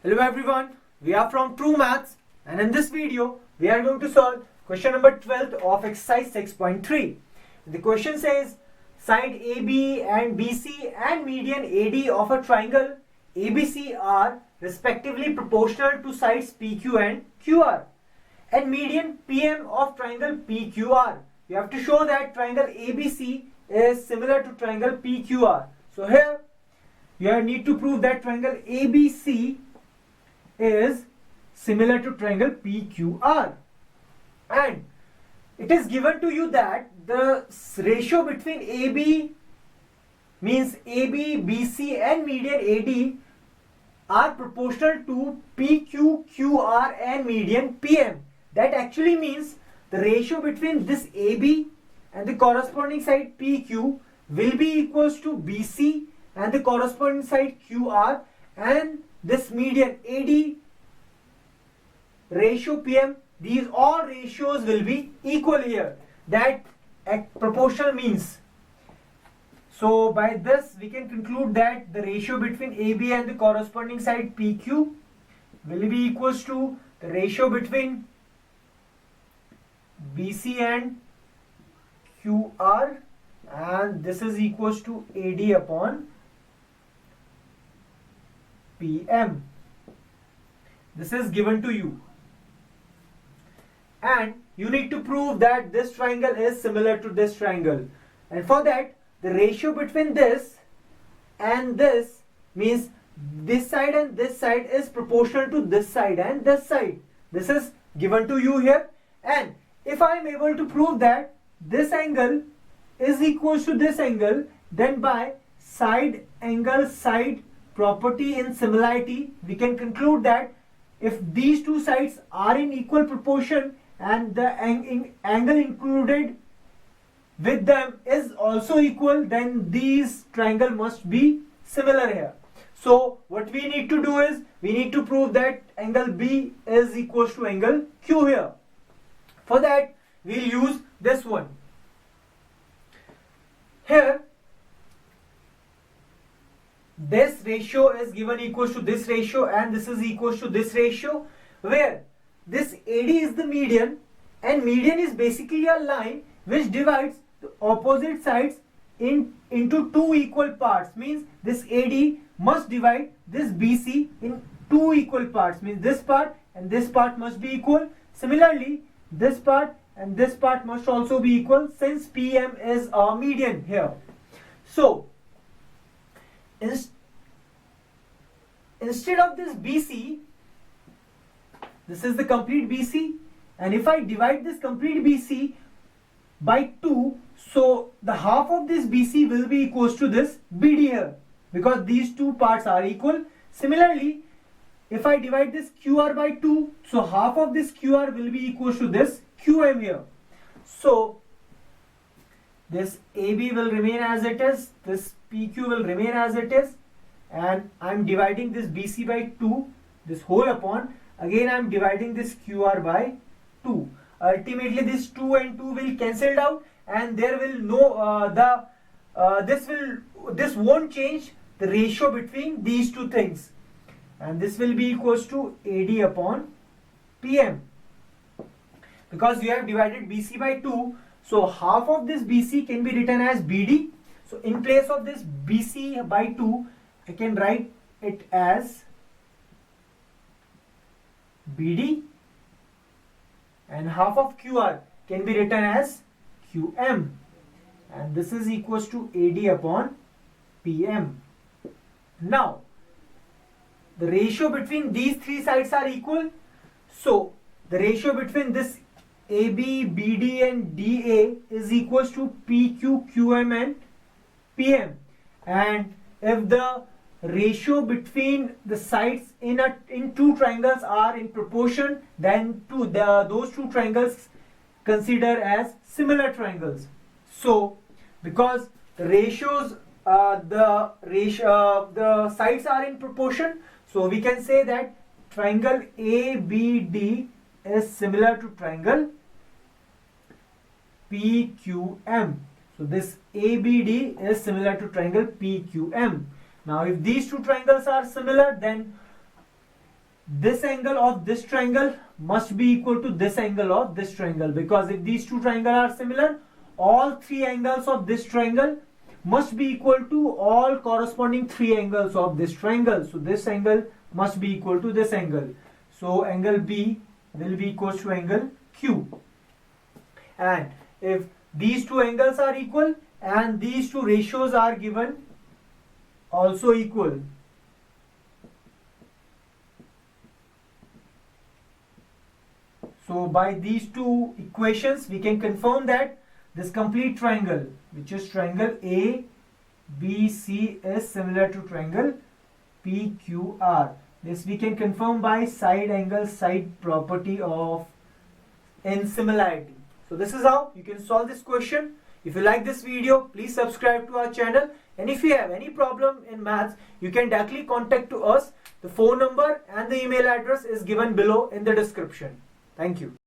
Hello everyone, we are from True Maths and in this video we are going to solve question number 12 of exercise 6.3. The question says side AB and BC and median AD of a triangle ABC are respectively proportional to sides PQ and QR and median PM of triangle PQR. You have to show that triangle ABC is similar to triangle PQR. So here you need to prove that triangle ABC is similar to triangle PQR, and it is given to you that the ratio between AB means AB, BC and median AD are proportional to PQ, QR and median PM. That actually means the ratio between this AB and the corresponding side PQ will be equals to BC and the corresponding side QR, and this median AD ratio PM, these all ratios will be equal here. That proportional means. So by this we can conclude that the ratio between AB and the corresponding side PQ will be equals to the ratio between BC and QR, and this is equals to AD upon PM. This is given to you, and you need to prove that this triangle is similar to this triangle, and for that the ratio between this and this means this side and this side is proportional to this side and this side. This is given to you here, and if I am able to prove that this angle is equals to this angle, then by side angle side property in similarity we can conclude that if these two sides are in equal proportion and the angle included with them is also equal, then these triangle must be similar here. So what we need to do is we need to prove that angle B is equals to angle Q here. For that we'll use this one. Here this ratio is given equals to this ratio and this is equals to this ratio, where this AD is the median, and median is basically a line which divides the opposite sides into two equal parts. Means this AD must divide this BC in two equal parts, means this part and this part must be equal. Similarly this part and this part must also be equal, since PM is a median here. So instead of this BC, this is the complete BC, and if I divide this complete BC by 2, so the half of this BC will be equals to this BD here, because these two parts are equal. Similarly, if I divide this QR by 2, so half of this QR will be equals to this QM here. So this AB will remain as it is, this PQ will remain as it is, and I am dividing this BC by 2, this whole upon, again I am dividing this QR by 2. Ultimately this 2 and 2 will cancelled out, and there will no this won't change the ratio between these two things, and this will be equals to AD upon PM, because you have divided BC by 2. So half of this BC can be written as BD. So in place of this BC by 2, I can write it as BD, and half of QR can be written as QM, and this is equals to AD upon PM. Now the ratio between these three sides are equal, so the ratio between this AB, BD and DA is equals to PQ, QM and PM, and if the ratio between the sides in two triangles are in proportion, then those two triangles consider as similar triangles. So because the ratios the sides are in proportion, so we can say that triangle ABD is similar to triangle PQM. So this ABD is similar to triangle PQM. Now if these two triangles are similar, then this angle of this triangle must be equal to this angle of this triangle, because if these two triangles are similar, all three angles of this triangle must be equal to all corresponding three angles of this triangle. So this angle must be equal to this angle. So angle B will be equal to angle Q. And if these two angles are equal and these two ratios are given also equal, so by these two equations we can confirm that this complete triangle, which is triangle ABC, is similar to triangle PQR. This we can confirm by side angle side property of insimilarity. So this is how you can solve this question. If you like this video, please subscribe to our channel, and if you have any problem in maths, you can directly contact to us. The phone number and the email address is given below in the description. Thank you.